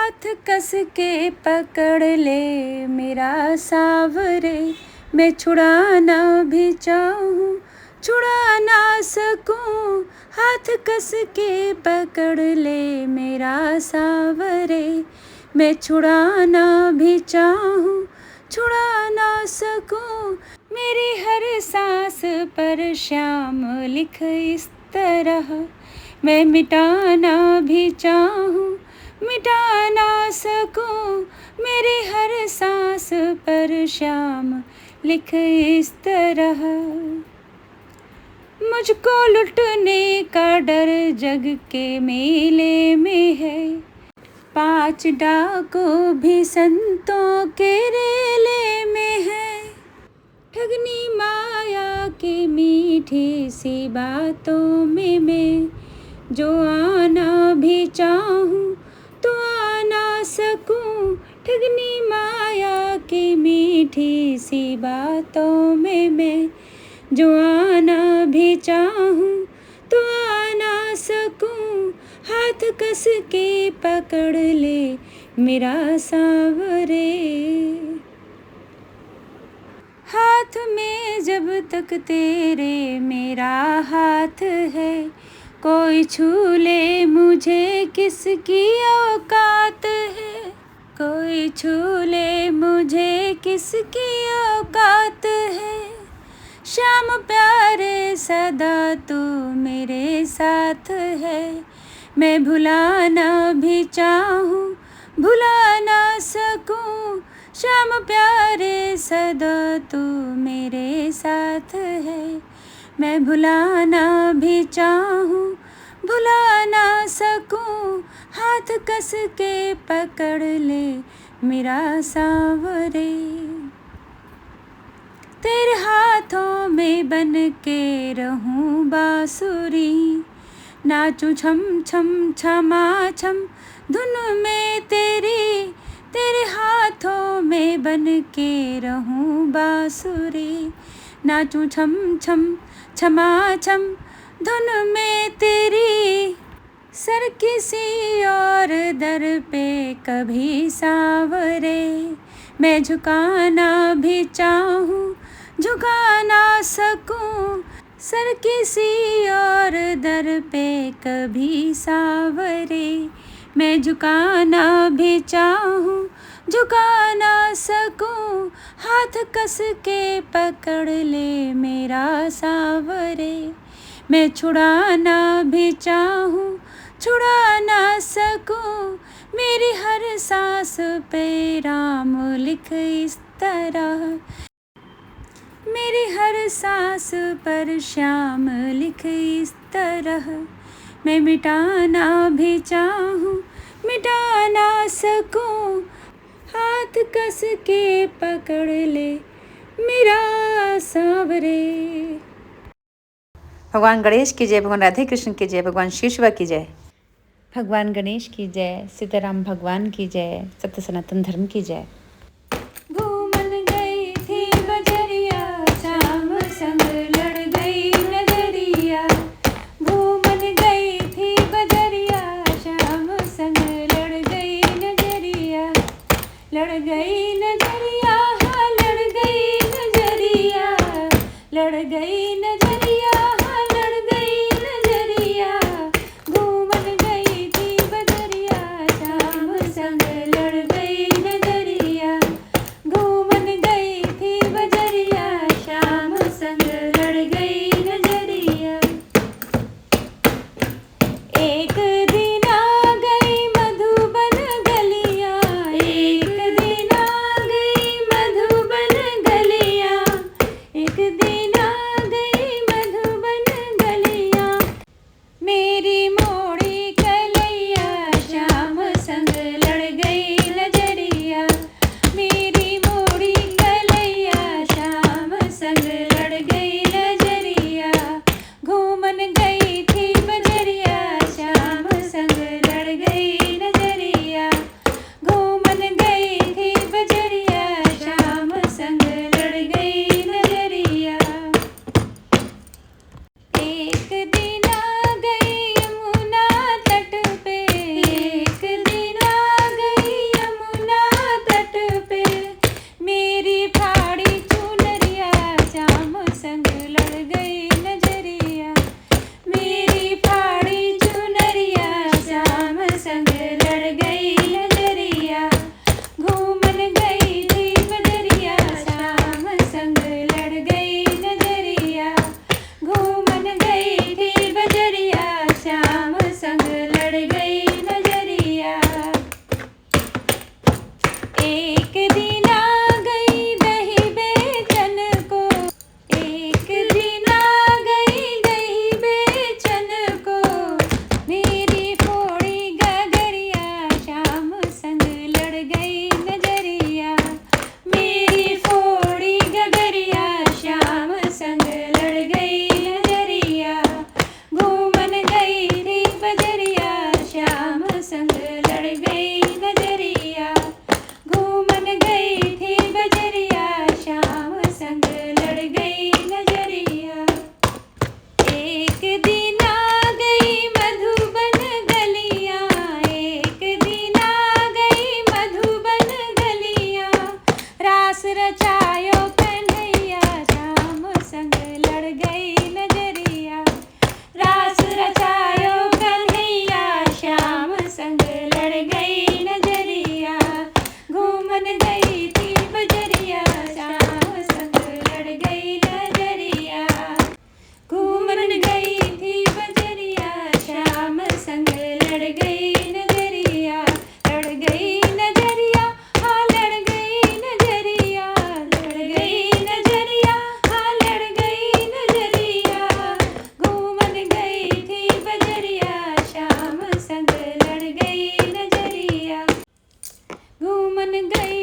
हाथ कस के पकड़ ले मेरा सावरे, मैं छुड़ाना भी चाहूँ छुड़ा ना सकूँ। हाथ कस के पकड़ ले मेरा सावरे, मैं छुड़ाना भी चाहूँ छुड़ा ना सकूँ। मेरी हर सांस पर श्याम लिख इस तरह, मैं मिटाना भी चाहूँ मिटा ना सकूँ। मेरी हर सांस पर श्याम लिख इस तरह। मुझको लुटने का डर जग के मेले में है, 5 डाकू भी संतों के रेले में है। ठगनी माया की मीठी सी बातों में मैं जो आना भी चाहूँ तो आ ना सकूँ। ठगनी माया की मीठी सी बातों में मैं जो आना भी चाहूँ तो आ ना सकूँ। हाथ कस के पकड़ ले मेरा सावरे, हाथ में जब तक तेरे मेरा हाथ है, कोई छू ले मुझे किसकी औकात है। कोई छू ले मुझे किसकी औकात है। श्याम प्यारे सदा तू मेरे साथ है, मैं भुलाना भी चाहूँ भुला ना सकूँ। श्याम प्यारे सदा तू मेरे साथ है, मैं भुलाना भी चाहूँ भुला ना सकूँ। हाथ कस के पकड़ ले मेरा सावरे, तेरे हाथों में बन के रहूं बांसुरी, नाचूं छम छम छमा छम धुन में तेरी। तेरे हाथों में बन के रहूं बांसुरी, नाचूं छम छम छमा छम धुन में तेरी। सर किसी और दर पे कभी सावरे, मैं झुकाना भी चाहूँ झुका ना सकूँ। सर किसी और दर पे कभी सावरे, मैं झुकाना भी चाहूँ झुका ना सकूँ। हाथ कस के पकड़ ले मेरा सावरे, मैं छुड़ाना भी चाहूँ छुड़ा ना सकूँ। मेरी हर सांस पे राम लिख इस तरह, मेरी हर सांस पर श्याम लिख इस तरह। मैं मिटाना भी चाहूँ मिटा ना सकूँ। हाथ कस के पकड़ ले मेरा सावरे। भगवान गणेश की जय, भगवान राधे कृष्ण की जय, भगवान शिव शिवा की जय। भगवान गणेश की जय, सीताराम भगवान की जय, सत्य सनातन धर्म की जय। घूमन गई थी बजरिया, श्याम संग लड़ गई नजरिया। घूमन गई थी बजरिया, श्याम संग लड़ गई नजरिया। लड़ गई नजरिया हाँ लड़ गई नजरिया। लड़ गई नजरिया हाँ लड़ गई नजरिया। घूमन गई थी बजरिया, श्याम संग लड़ गई नजरिया। घूमन गई थी बजरिया, श्याम संग लड़ गई नजरिया। एक दिन आ गई मधुबन गलियां, एक दिन आ गई मधुबन गलियां। एक दिन आ गई मन गई